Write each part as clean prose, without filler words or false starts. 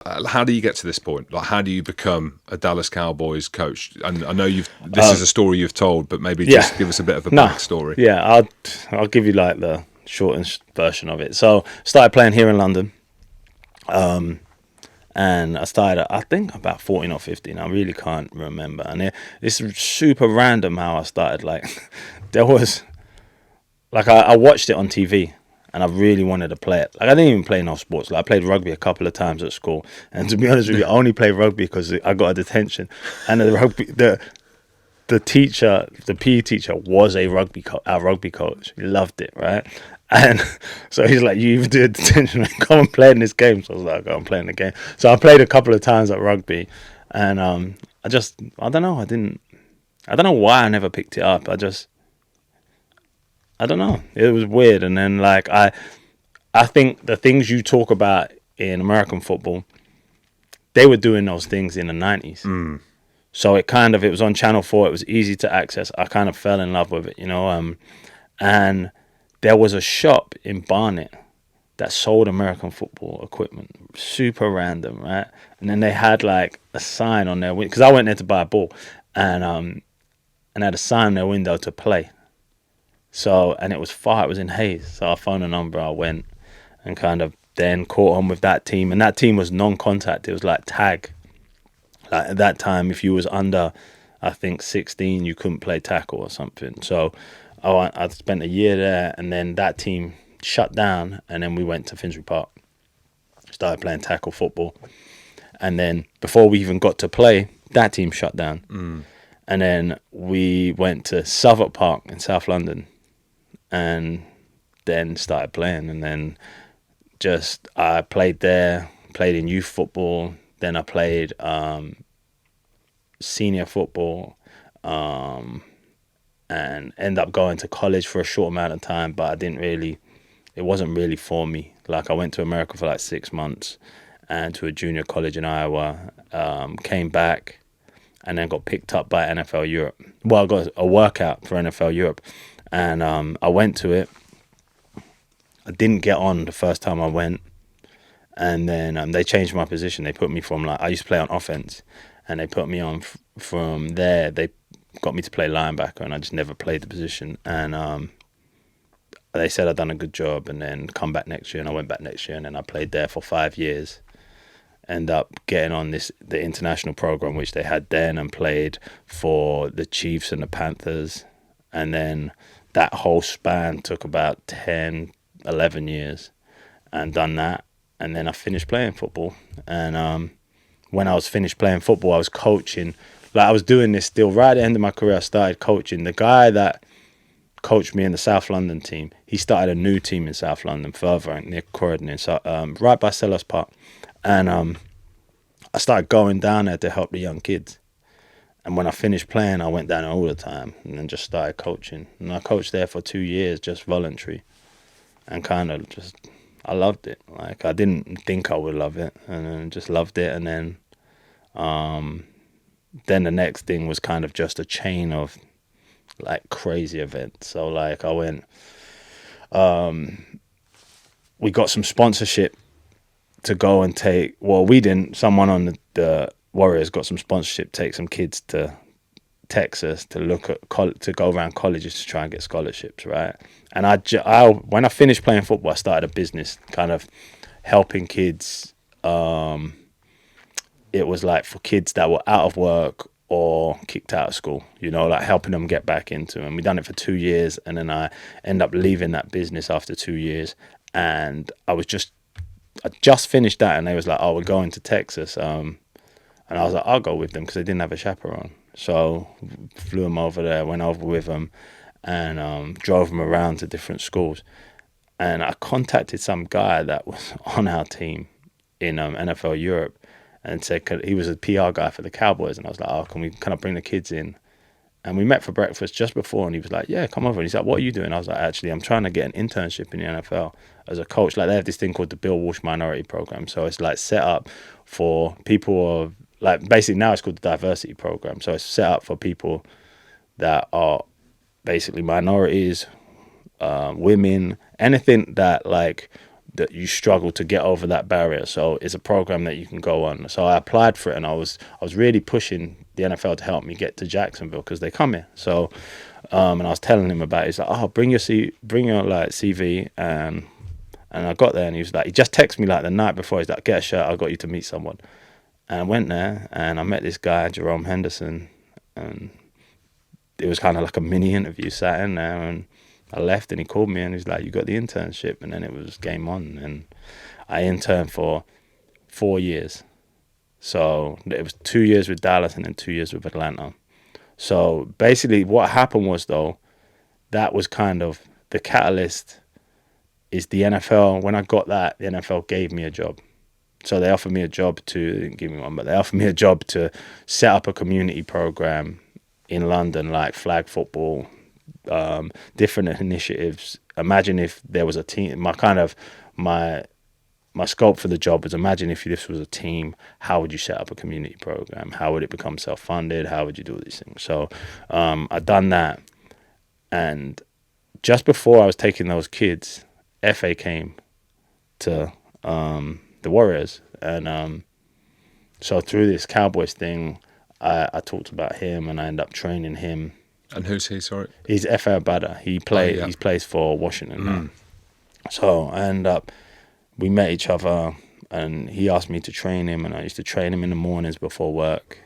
How do you get to this point? Like, how do you become a Dallas Cowboys coach? And I know this is a story you've told, but maybe just give us a bit of a backstory. Yeah, I'll give you like the shortened version of it. So started playing here in London, and I started I think about 14 or 15. I really can't remember, and it's super random how I started. Like there was like I watched it on TV. And I really wanted to play it. Like I didn't even play no sports. Like I played rugby a couple of times at school. And to be honest with you, I only played rugby because I got a detention. And the teacher, the PE teacher, was our rugby coach. He loved it, right? And so he's like, "You even do a detention, come and play in this game." So I was like, "Go and play in the game." So I played a couple of times at rugby, and I don't know. I don't know why I never picked it up. I don't know. It was weird. And then like I think the things you talk about in American football, they were doing those things in the 90s. So it was on Channel 4. It was easy to access. I kind of fell in love with it, you know. And there was a shop in Barnet that sold American football equipment. Super random, right? And then they had like a sign on their window. Because I went there to buy a ball. And had a sign on their window to play. So, and it was far, it was in Hayes. So I found a number, I went and kind of then caught on with that team. And that team was non-contact. It was like tag. Like at that time, if you was under, I think 16, you couldn't play tackle or something. So I spent a year there, and then that team shut down, and then we went to Finsbury Park. Started playing tackle football. And then before we even got to play, that team shut down. And then we went to Southwark Park in South London. And then started playing, and then I played there, played in youth football, then I played senior football, and ended up going to college for a short amount of time, but it wasn't really for me. Like I went to America for like 6 months and to a junior college in Iowa, came back and then got picked up by NFL Europe. Well, I got a workout for NFL Europe. And I went to it. I didn't get on the first time I went. And then they changed my position. They put me from, like, I used to play on offense. And they put me on from there. They got me to play linebacker, and I just never played the position. And they said I'd done a good job, and then come back next year. And I went back next year, and then I played there for 5 years. End up getting on the international program, which they had then, and played for the Chiefs and the Panthers. And then that whole span took about 10, 11 years, and done that. And then I finished playing football. And when I was finished playing football, I was coaching. Like I was doing this still. Right at the end of my career, I started coaching. The guy that coached me in the South London team, he started a new team in South London, further near Croydon, so, right by Selhurst Park. And I started going down there to help the young kids. And when I finished playing, I went down there all the time and then just started coaching. And I coached there for 2 years, just voluntary. And kind of I loved it. Like, I didn't think I would love it, and then just loved it. And then the next thing was kind of just a chain of, like, crazy events. So, like, I went, we got some sponsorship to go and take, well, we didn't, someone on the Warriors got some sponsorship, take some kids to Texas to look at to go around colleges to try and get scholarships, right? And I when I finished playing football, I started a business, kind of helping kids. It was like for kids that were out of work or kicked out of school, you know, like helping them get back into. And we done it for 2 years, and then I ended up leaving that business after 2 years, and I just finished that, and they was like, "Oh, we're going to Texas." And I was like, I'll go with them, because they didn't have a chaperone. So flew them over there, went over with them, and drove them around to different schools. And I contacted some guy that was on our team in NFL Europe, and said he was a PR guy for the Cowboys. And I was like, "Oh, can I bring the kids in?" And we met for breakfast just before, and he was like, "Yeah, come over." And he's like, "What are you doing?" I was like, "Actually, I'm trying to get an internship in the NFL as a coach." Like, they have this thing called the Bill Walsh Minority Program. So it's like set up for people of, like, basically now it's called the Diversity Program. So it's set up for people that are basically minorities, women, anything that, like, that you struggle to get over that barrier. So it's a program that you can go on. So I applied for it, and I was really pushing the NFL to help me get to Jacksonville because they come here. So and I was telling him about it. He's like, oh, bring your like CV, and I got there, and he was like, he just texted me like the night before. He's like, get a shirt, I got you to meet someone. And I went there, and I met this guy, Jerome Henderson, and it was kind of like a mini interview. Sat in there, and I left, and he called me, and he's like, you got the internship. And then it was game on, and I interned for 4 years. So it was 2 years with Dallas and then 2 years with Atlanta. So basically what happened was, though, that was kind of the catalyst. Is the NFL, when I got that, the NFL gave me a job. So they offered me a job they didn't give me one, but they offered me a job to set up a community program in London, like flag football, different initiatives. Imagine if there was a team. My scope for the job was, imagine if this was a team, how would you set up a community program? How would it become self-funded? How would you do these things? So I'd done that. And just before I was taking those kids, FA came to the Warriors. And so through this Cowboys thing, I talked about him, and I ended up training him. And who's he, sorry? He's F.A. Abada. He plays for Washington now. So I ended up, we met each other, and he asked me to train him, and I used to train him in the mornings before work.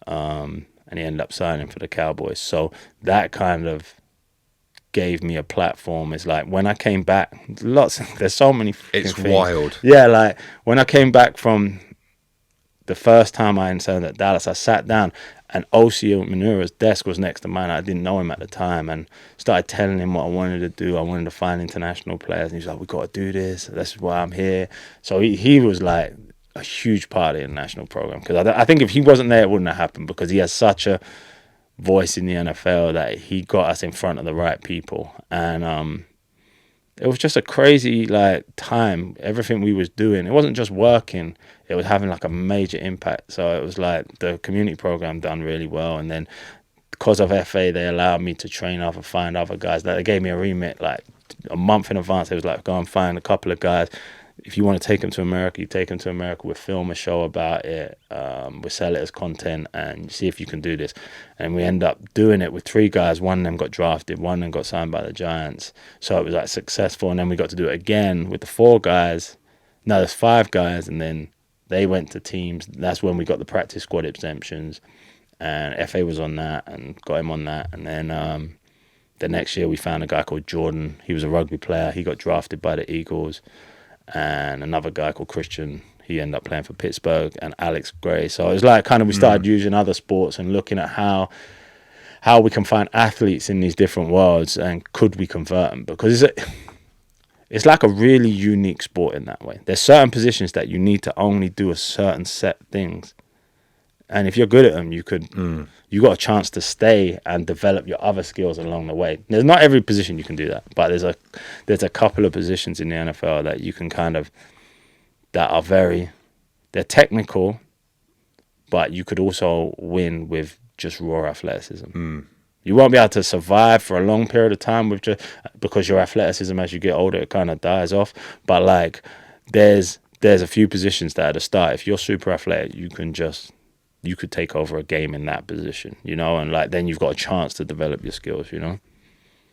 And he ended up signing for the Cowboys. So that kind of gave me a platform. It's like when I came back, there's so many it's things. Wild. Yeah, like when I came back from the first time I interned at Dallas, I sat down, and O.C. Manura's desk was next to mine. I didn't know him at the time, and started telling him what I wanted to do. I wanted to find international players, and he's like, we got to do this. That's why I'm here. So he was like a huge part of the international program, because I think if he wasn't there, it wouldn't have happened, because he has such a voice in the NFL that he got us in front of the right people. And it was just a crazy like time. Everything we was doing, it wasn't just working, it was having like a major impact. So it was like the community program done really well, and then because of FA, they allowed me to find other guys. Like, they gave me a remit like a month in advance. It was like, go and find a couple of guys. If you want to take them to America, you take them to America. We'll film a show about it. We'll sell it as content and see if you can do this. And we end up doing it with 3 guys. One of them got drafted. One of them got signed by the Giants. So it was like successful. And then we got to do it again with the 4 guys. No, there's 5 guys. And then they went to teams. That's when we got the practice squad exemptions. And FA was on that and got him on that. And then the next year we found a guy called Jordan. He was a rugby player. He got drafted by the Eagles. And another guy called Christian, he ended up playing for Pittsburgh, and Alex Gray. So it was like kind of we started using other sports and looking at how we can find athletes in these different worlds, and could we convert them? Because it's like a really unique sport in that way. There's certain positions that you need to only do a certain set things. And if you're good at them, you got a chance to stay and develop your other skills along the way. There's not every position you can do that, but there's a couple of positions in the NFL that you can that are they're technical, but you could also win with just raw athleticism. You won't be able to survive for a long period of time because your athleticism, as you get older, it kind of dies off. But like, there's a few positions that at the start, if you're super athletic, you could take over a game in that position, and like then you've got a chance to develop your skills,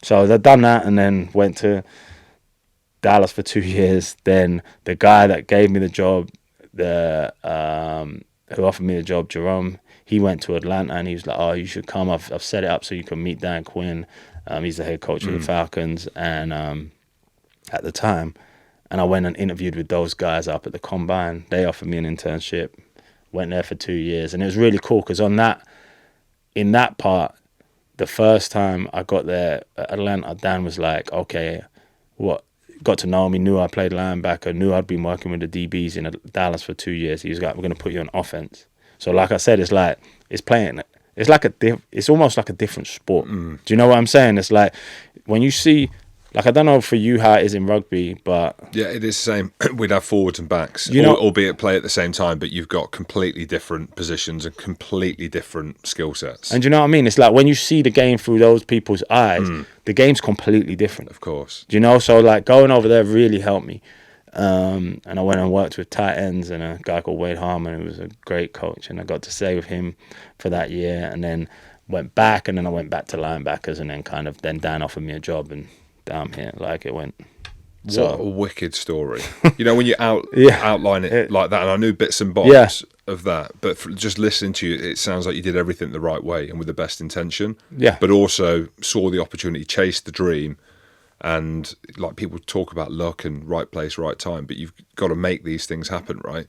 So they've done that, and then went to Dallas for 2 years. Then the guy that gave me the job, who offered me the job, Jerome, he went to Atlanta, and he was like, oh, you should come. I've set it up so you can meet Dan Quinn. He's the head coach of the Falcons, and at the time, and I went and interviewed with those guys up at the Combine. They offered me an internship. Went there for 2 years, and it was really cool because in that part, the first time I got there at Atlanta, Dan was like, okay, got to know me, knew I played linebacker, knew I'd been working with the DBs in Dallas for 2 years. He was like, we're going to put you on offense. So like I said, it's like, it's almost like a different sport. Do you know what I'm saying? It's like, when you see, like, I don't know for you how it is in rugby, but... Yeah, it is the same. We'd have forwards and backs, albeit play at the same time, but you've got completely different positions and completely different skill sets. And do you know what I mean? It's like when you see the game through those people's eyes, the game's completely different. Of course. Do you know? So, like, going over there really helped me. And I went and worked with tight ends and a guy called Wade Harmon, who was a great coach, and I got to stay with him for that year, and then went back, and then I went back to linebackers, and then Dan offered me a job, and I'm here. Like, it went. So, what a wicked story. You know, when you outline it like that, and I knew bits and bobs of that, but just listening to you, it sounds like you did everything the right way and with the best intention. Yeah. But also saw the opportunity, chased the dream, and like people talk about luck and right place, right time, but you've got to make these things happen, right?